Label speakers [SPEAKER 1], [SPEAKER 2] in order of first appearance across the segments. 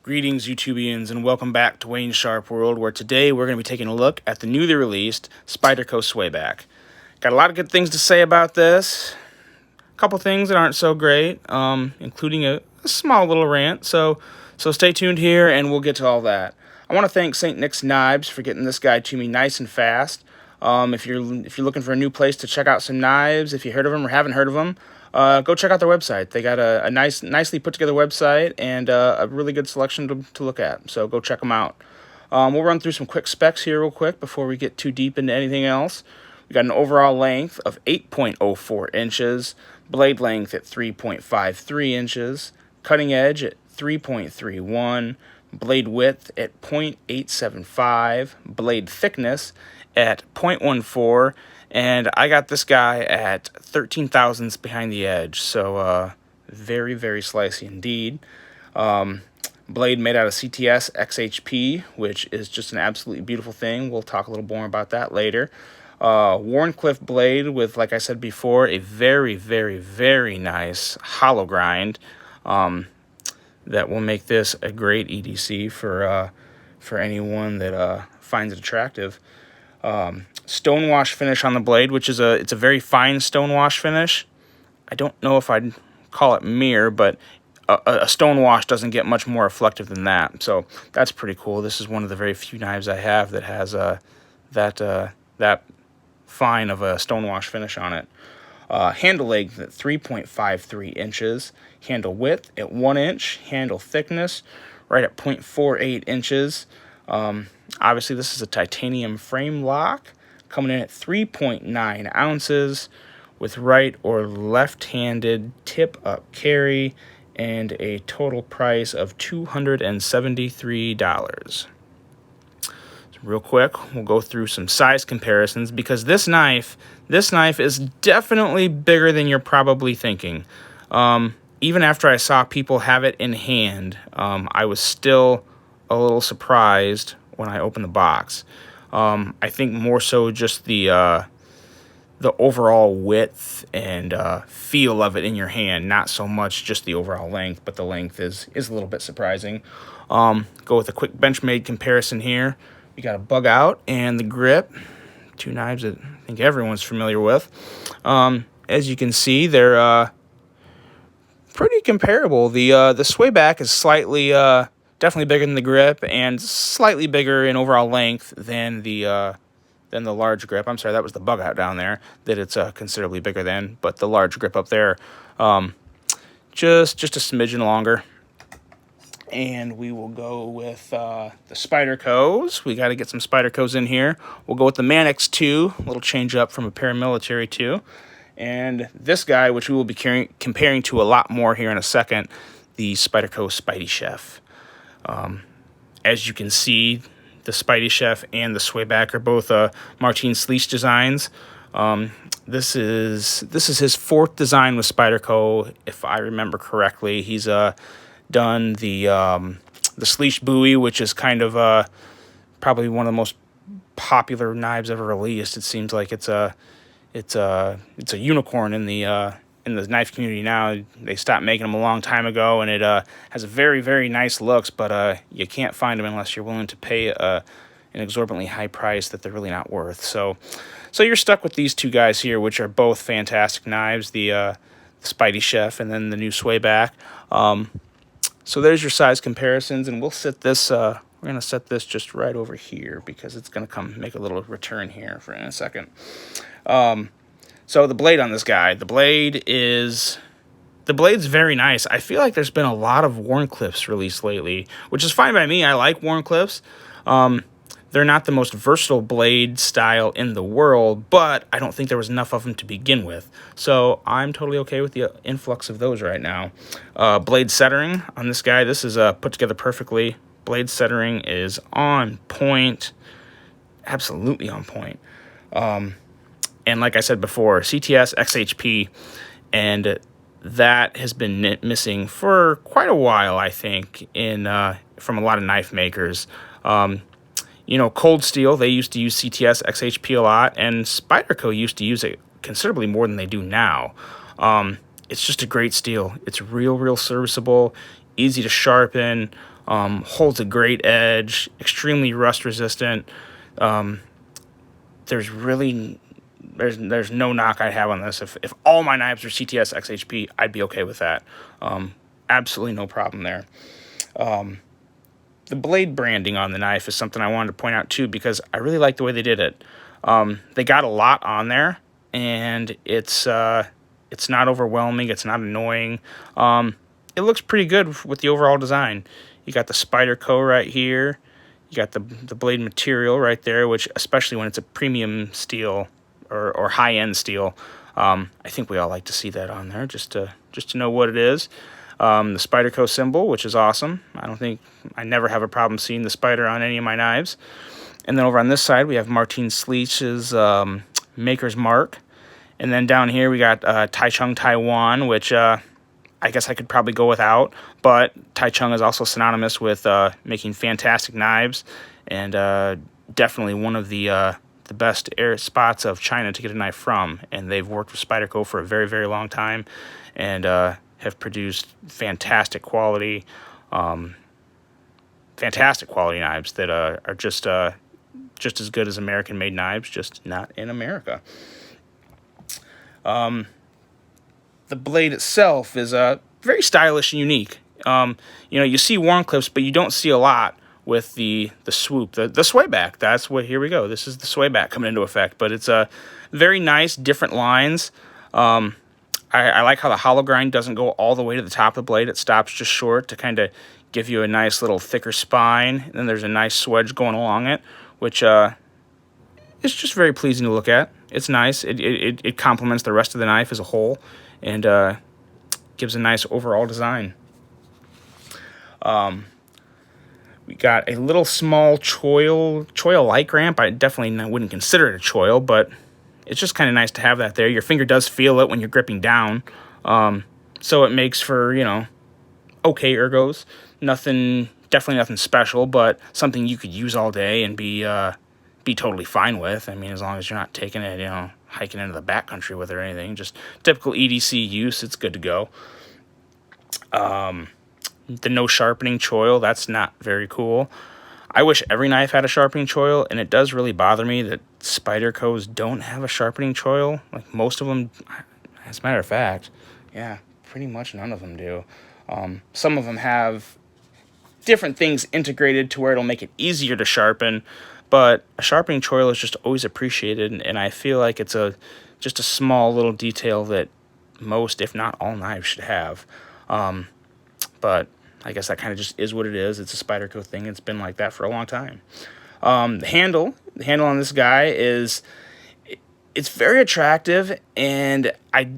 [SPEAKER 1] Greetings, YouTubians, and welcome back to Wayne's Sharp World, where today we're going to be taking a look at the newly released Spyderco Swayback. Got a lot of good things to say about this. A couple things that aren't so great, including a small little rant. So stay tuned here, and we'll get to all that. I want to thank St. Nick's Knives for getting this guy to me nice and fast. If you're looking for a new place to check out some knives, if you heard of them or haven't heard of them, go check out their website. They got a nicely put together website and a really good selection to look at. So go check them out. We'll run through some quick specs here real quick before we get too deep into anything else. We got an overall length of 8.04 inches, blade length at 3.53 inches, cutting edge at 3.31, blade width at 0.875, blade thickness at 0.14, and I got this guy at 13 thousandths behind the edge, so very, very slicey indeed. Blade made out of CTS XHP, which is just an absolutely beautiful thing. We'll talk a little more about that later. Wharncliffe blade with, like I said before, a very, very, very nice hollow grind that will make this a great EDC for anyone that finds it attractive. Stonewash finish on the blade, which is it's a very fine stonewash finish. I don't know if I'd call it mirror, but a stonewash doesn't get much more reflective than that. So that's pretty cool. This is one of the very few knives I have that has that fine of a stonewash finish on it. Handle length at 3.53 inches, handle width at 1 inch, handle thickness right at 0.48 inches. Obviously, this is a titanium frame lock coming in at 3.9 ounces with right or left-handed tip-up carry and a total price of $273. Real quick, we'll go through some size comparisons because this knife is definitely bigger than you're probably thinking. Even after I saw people have it in hand, I was still a little surprised when I opened the box. I think more so just the overall width and feel of it in your hand, not so much just the overall length, but the length is a little bit surprising. Go with a quick Benchmade comparison here. We got a bug out and the grip, two knives that I think everyone's familiar with. As you can see, they're pretty comparable. The Swayback is slightly, definitely bigger than the grip and slightly bigger in overall length than the large grip. I'm sorry, that was the bug out down there that it's considerably bigger than, but the large grip up there, just a smidgen longer. And we will go with the Spydercos. We got to get some Spydercos in here. We'll go with the Manix 2, a little change up from a Paramilitary 2. And this guy, which we will be comparing to a lot more here in a second, the Spyderco Spidey Chef. As you can see, the Spidey Chef and the Swayback are both Martin Sleece designs. This is his fourth design with Spyderco, if I remember correctly. He's done the Sleece Bowie, which is kind of probably one of the most popular knives ever released. It seems like it's a unicorn in the knife community now. They stopped making them a long time ago, and it has a very, very nice looks, but you can't find them unless you're willing to pay an exorbitantly high price that they're really not worth. So you're stuck with these two guys here, which are both fantastic knives, the Spidey Chef and then the new Swayback. So there's your size comparisons, and we'll set this, we're going to set this just right over here because it's going to come make a little return here in a second. So the blade on this guy, the blade's very nice. I feel like there's been a lot of Wharncliffes released lately, which is fine by me. I like Wharncliffes. They're not the most versatile blade style in the world, but I don't think there was enough of them to begin with. So I'm totally okay with the influx of those right now. Blade centering on this guy, this is put together perfectly. Blade centering is on point, absolutely on point. And like I said before, CTS XHP, and that has been missing for quite a while, I think, from a lot of knife makers. Cold Steel, they used to use CTS XHP a lot, and Spyderco used to use it considerably more than they do now. It's just a great steel. It's real serviceable, easy to sharpen. holds a great edge, extremely rust resistant. There's really there's no knock I have on this. If all my knives were CTS XHP, I'd be okay with that. Absolutely no problem there. The blade branding on the knife is something I wanted to point out too, because I really like the way they did it. They got a lot on there, and it's not overwhelming. It's not annoying. It looks pretty good with the overall design. You got the Spyderco right here. You got the blade material right there, which, especially when it's a premium steel or high-end steel, I think we all like to see that on there, just to know what it is. The Spyderco symbol, which is awesome. I never have a problem seeing the spider on any of my knives. And then over on this side, we have Martin Sleech's Maker's Mark. And then down here, we got Taichung Taiwan, which I guess I could probably go without. But Taichung is also synonymous with making fantastic knives, and definitely one of the best spots of China to get a knife from. And they've worked with Spyderco for a very, very long time, and have produced fantastic quality knives that are just as good as American-made knives, just not in America. The blade itself is very stylish and unique. You see worn clips, but you don't see a lot with the swoop, the swayback. That's what. Here we go. This is the swayback coming into effect, but it's a very nice, different lines. I like how the hollow grind doesn't go all the way to the top of the blade. It stops just short to kind of give you a nice little thicker spine. And then there's a nice swedge going along it, which is just very pleasing to look at. It's nice. It complements the rest of the knife as a whole, and gives a nice overall design. We got a little small choil-like ramp. I definitely wouldn't consider it a choil, but it's just kind of nice to have that there. Your finger does feel it when you're gripping down, so it makes for, okay ergos. Definitely nothing special, but something you could use all day and be totally fine with. I mean, as long as you're not taking it, hiking into the backcountry with it or anything. Just typical EDC use, it's good to go. The no sharpening choil, that's not very cool. I wish every knife had a sharpening choil, and it does really bother me that Spydercos don't have a sharpening choil. Like, most of them, as a matter of fact, yeah, pretty much none of them do. Some of them have different things integrated to where it'll make it easier to sharpen, but a sharpening choil is just always appreciated, and I feel like it's just a small little detail that most, if not all, knives should have. But I guess that kind of just is what it is. It's a Spyderco thing. It's been like that for a long time. The handle on this guy it's very attractive, and I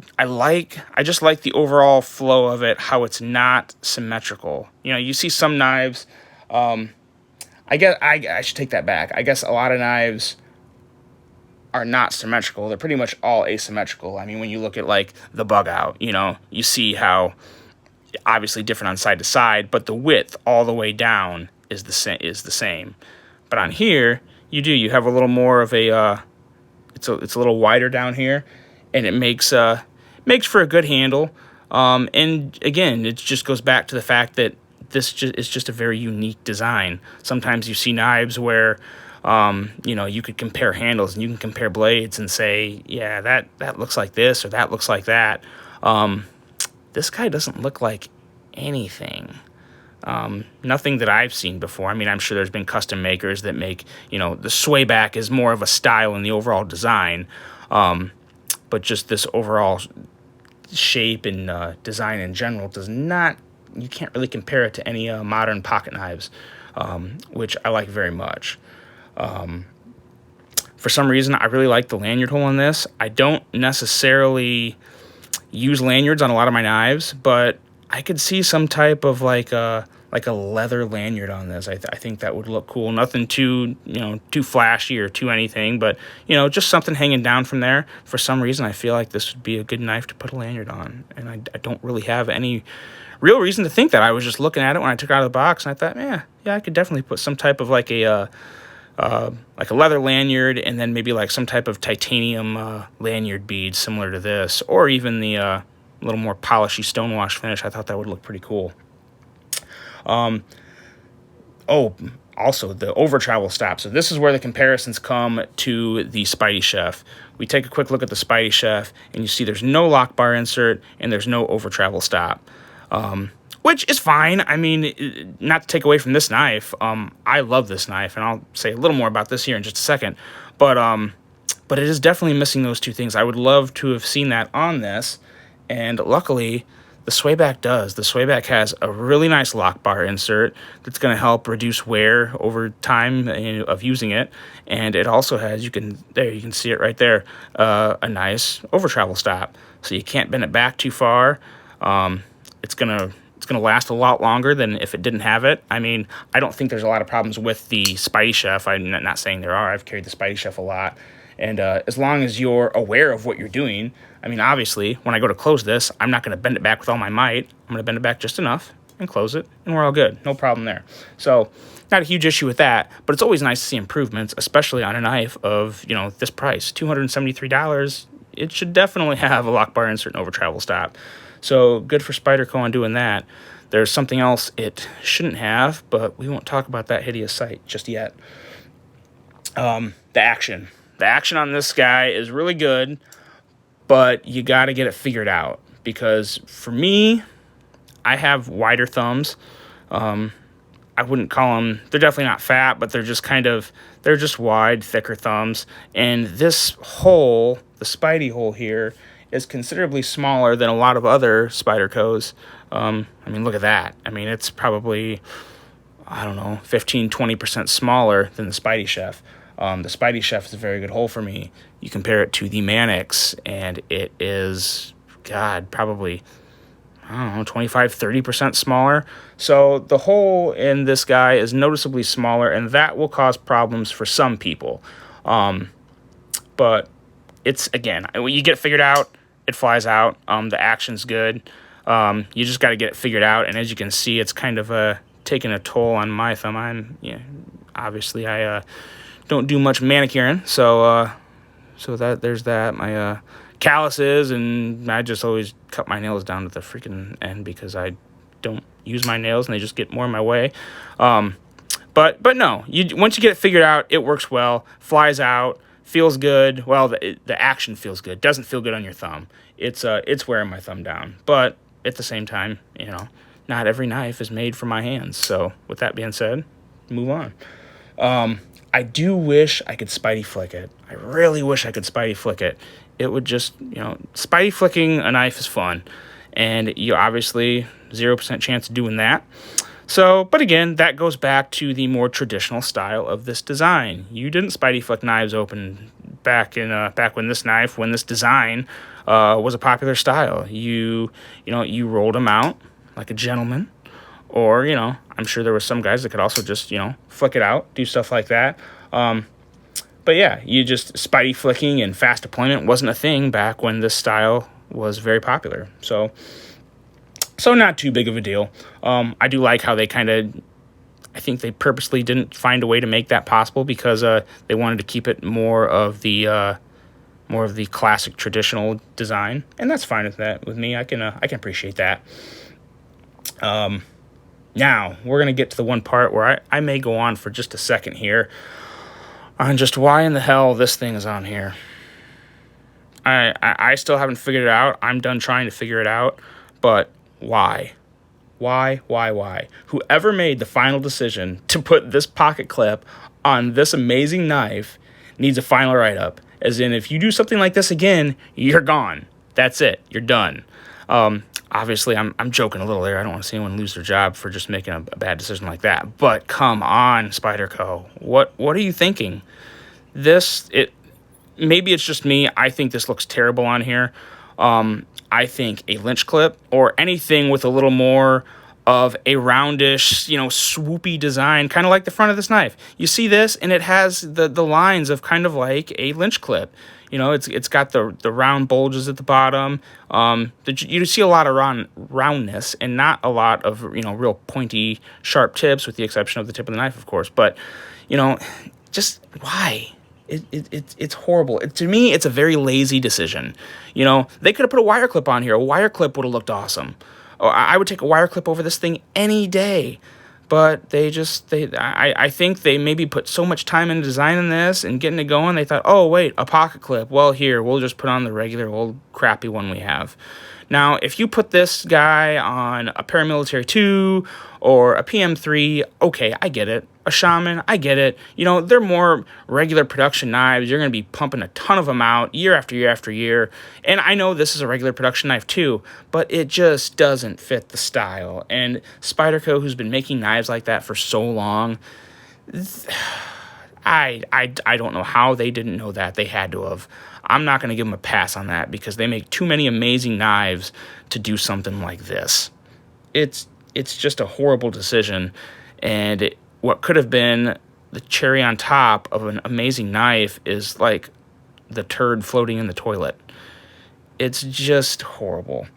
[SPEAKER 1] just like the overall flow of it, how it's not symmetrical. You see some knives, I guess I should take that back. I guess a lot of knives are not symmetrical. They're pretty much all asymmetrical. I mean, when you look at like the bug out, you see how obviously different on side to side, but the width all the way down is the same. But on here, you have a little more of a it's a little wider down here, and it makes for a good handle. And again, it just goes back to the fact that this is just a very unique design. Sometimes you see knives where you could compare handles and you can compare blades and say, yeah, that looks like this or that looks like that. This guy doesn't look like anything. Nothing that I've seen before. I mean, I'm sure there's been custom makers that make, the swayback is more of a style in the overall design. But just this overall shape and design in general you can't really compare it to any modern pocket knives, which I like very much. For some reason, I really like the lanyard hole on this. I don't necessarily use lanyards on a lot of my knives, but I could see some type of like a leather lanyard on this. I think that would look cool. Nothing too flashy or too anything, but just something hanging down from there. For some reason, I feel like this would be a good knife to put a lanyard on, and I don't really have any real reason to think that. I was just looking at it when I took it out of the box, and I thought, yeah, I could definitely put some type of like a leather lanyard, and then maybe like some type of titanium lanyard bead similar to this, or even the little more polishy stonewash finish. I thought that would look pretty cool. Oh, also the over travel stop. So this is where the comparisons come to the Spidey Chef. We take a quick look at the Spidey Chef, and you see there's no lock bar insert and there's no over travel stop, which is fine. I mean, not to take away from this knife. I love this knife, and I'll say a little more about this here in just a second. But it is definitely missing those two things. I would love to have seen that on this, and luckily, the Swayback does. The Swayback has a really nice lock bar insert that's going to help reduce wear over time of using it, and it also has, you can see it right there, a nice over travel stop, so you can't bend it back too far. It's gonna last a lot longer than if it didn't have it. I mean, I don't think there's a lot of problems with the Spidey Chef. I'm not saying there are. I've carried the Spidey Chef a lot. And as long as you're aware of what you're doing, I mean, obviously, when I go to close this, I'm not going to bend it back with all my might. I'm going to bend it back just enough and close it, and we're all good. No problem there. So, not a huge issue with that, but it's always nice to see improvements, especially on a knife of, this price, $273. It should definitely have a lock bar insert and over travel stop. So, good for Spyderco on doing that. There's something else it shouldn't have, but we won't talk about that hideous sight just yet. The action. The action on this guy is really good, but you got to get it figured out, because for me, I have wider thumbs. I wouldn't call them, they're definitely not fat, but they're just wide, thicker thumbs. And this hole, the Spidey hole here, is considerably smaller than a lot of other Spydercos. I mean, look at that. I mean, it's probably, 15-20% smaller than the Spidey Chef. The Spidey Chef is a very good hole for me. You compare it to the Mannix, and it is, probably, 25-30% smaller. So the hole in this guy is noticeably smaller, and that will cause problems for some people. But it's, again, when you get it figured out, it flies out. The action's good. You just got to get it figured out, and as you can see, it's kind of taking a toll on my thumb. Obviously, I don't do much manicuring, so there's that. My calluses, and I just always cut my nails down to the freaking end because I don't use my nails and they just get more in my way. But no, once you get it figured out, it works well, flies out, feels good. Well, the action feels good. Doesn't feel good on your thumb. It's wearing my thumb down, but at the same time, not every knife is made for my hands. So with that being said, move on. I do wish I could Spidey flick it. I really wish I could Spidey flick it. It would just, Spidey flicking a knife is fun. And you obviously 0% chance of doing that. So, but again, that goes back to the more traditional style of this design. You didn't Spidey flick knives open back when this design was a popular style. You rolled them out like a gentleman. Or, I'm sure there were some guys that could also just, flick it out, do stuff like that. But yeah, you just, Spidey flicking and fast deployment wasn't a thing back when this style was very popular. So not too big of a deal. I do like how they I think they purposely didn't find a way to make that possible because they wanted to keep it more of the classic traditional design. And that's fine with me. I can appreciate that. Now, we're going to get to the one part where I may go on for just a second here on just why in the hell this thing is on here. I still haven't figured it out. I'm done trying to figure it out. But why? Why? Whoever made the final decision to put this pocket clip on this amazing knife needs a final write-up. As in, if you do something like this again, you're gone. That's it. You're done. Obviously, I'm joking a little there. I don't want to see anyone lose their job for just making a bad decision like that. But come on, Spyderco. What are you thinking? Maybe it's just me. I think this looks terrible on here. I think a lynch clip or anything with a little more of a roundish, swoopy design, kind of like the front of this knife. You see this, and it has the lines of kind of like a lynch clip. It's got the round bulges at the bottom. You see a lot of roundness and not a lot of, real pointy, sharp tips, with the exception of the tip of the knife, of course. But, just why? It's horrible. To me, it's a very lazy decision. They could have put a wire clip on here. A wire clip would have looked awesome. I would take a wire clip over this thing any day. but I think they maybe put so much time into designing this and getting it going, they thought, oh, wait, a pocket clip. Well, here, we'll just put on the regular old crappy one we have. Now, if you put this guy on a Paramilitary 2 or a PM3, okay, I get it. A Shaman, I get it. You know, they're more regular production knives. You're going to be pumping a ton of them out year after year after year. And I know this is a regular production knife too, but it just doesn't fit the style. And Spyderco, who's been making knives like that for so long, I don't know how they didn't know that. They had to have. I'm not going to give them a pass on that because they make too many amazing knives to do something like this. It's just a horrible decision, and what could have been the cherry on top of an amazing knife is like the turd floating in the toilet. It's just horrible.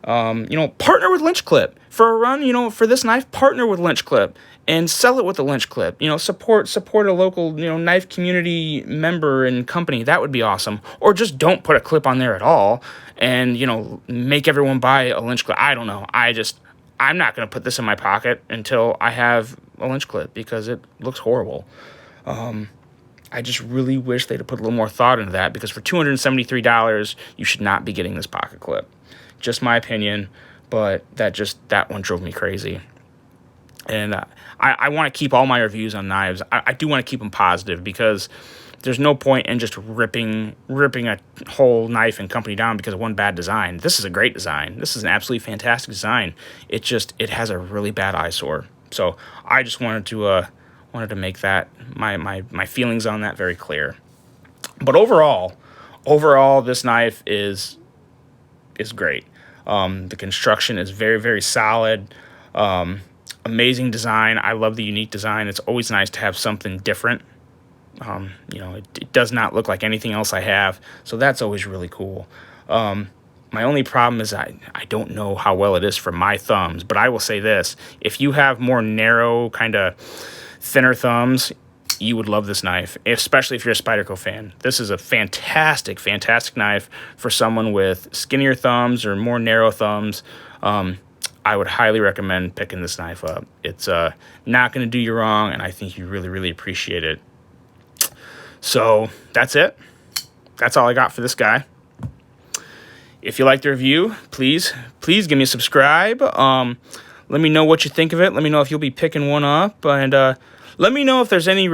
[SPEAKER 1] You know, partner with Lynch Clip. For a run, you know, for this knife, partner with Lynch Clip and sell it with the Lynch Clip. You know, support a local, you know, knife community member and company. That would be awesome. Or just don't put a clip on there at all and, you know, make everyone buy a Lynch Clip. I don't know. I'm not going to put this in my pocket until I have a Lynch Clip because it looks horrible. I just really wish they'd have put a little more thought into that, because for $273, you should not be getting this pocket clip. Just my opinion, but that one drove me crazy. And I want to keep all my reviews on knives. I do want to keep them positive, because there's no point in just ripping a whole knife and company down because of one bad design. This is a great design. This is an absolutely fantastic design. It has a really bad eyesore. So I just wanted to make that my feelings on that very clear. But overall, this knife is great. The construction is very, very solid. Amazing design. I love the unique design. It's always nice to have something different. You know, it does not look like anything else I have, so that's always really cool. My only problem is I don't know how well it is for my thumbs, but I will say this: if you have more narrow, kind of thinner thumbs, you would love this knife, especially if you're a Spyderco fan. This is a fantastic, fantastic knife for someone with skinnier thumbs or more narrow thumbs. I would highly recommend picking this knife up. It's not going to do you wrong, and I think you really, really appreciate it. So that's it. That's all I got for this guy. If you liked the review, please give me a subscribe. Let me know what you think of it. Let me know if you'll be picking one up, and let me know if there's any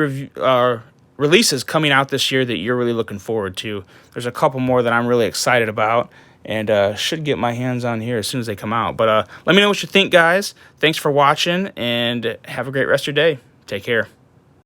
[SPEAKER 1] releases coming out this year that you're really looking forward to. There's a couple more that I'm really excited about, and should get my hands on here as soon as they come out. But let me know what you think, guys. Thanks for watching, and have a great rest of your day. Take care.